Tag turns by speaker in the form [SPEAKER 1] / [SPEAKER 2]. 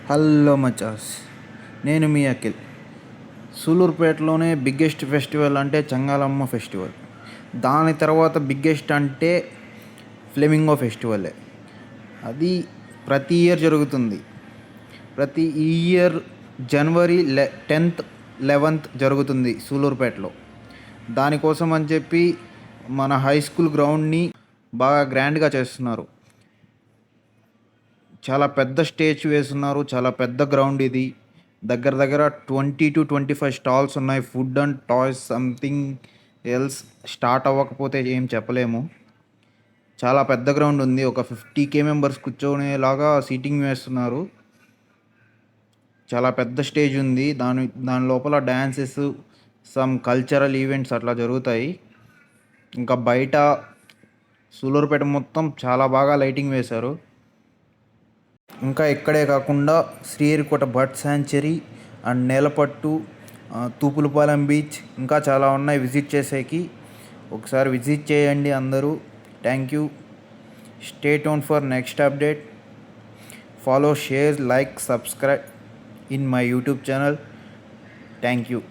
[SPEAKER 1] Hello మచాస్, నేను మీ Akhil. సూలూరుపేటలోనే biggest festival అంటే Chengalamma festival. దాని తర్వాత బిగ్గెస్ట్ అంటే ఫ్లెమింగో ఫెస్టివలే. అది ప్రతి ఇయర్ జరుగుతుంది. ప్రతి ఇయర్ జనవరి 10th 11th జరుగుతుంది సూలూరుపేటలో. దానికోసం అని చెప్పి మన హై స్కూల్ గ్రౌండ్ని బాగా గ్రాండ్గా చేస్తున్నారు. చాలా పెద్ద స్టేజ్ వేస్తున్నారు. చాలా పెద్ద గ్రౌండ్ ఇది. దగ్గర దగ్గర 20 to 25 స్టాల్స్ ఉన్నాయి. Food and toys, something else start అవ్వకపోతే ఏం చెప్పలేము. చాలా పెద్ద గ్రౌండ్ ఉంది. ఒక 50k మెంబర్స్ కూర్చోనేలాగా సీటింగ్ వేస్తున్నారు. చాలా పెద్ద స్టేజ్ ఉంది. దాని లోపల డ్యాన్సెస్, సమ్ కల్చరల్ ఈవెంట్స్ అట్లా జరుగుతాయి. ఇంకా బయట సూలూరుపేట మొత్తం చాలా బాగా లైటింగ్ వేశారు. ఇంకా ఇక్కడే కాకుండా Sriharikota bird sanctuary and Nelapattu, Thupulapalem beach ఇంకా చాలా ఉన్నాయి విజిట్ చేసేకి. ఒకసారి విజిట్ చేయండి అందరూ. Thank you. Stay tune for next update. Follow, share, like, subscribe in my YouTube channel. Thank you.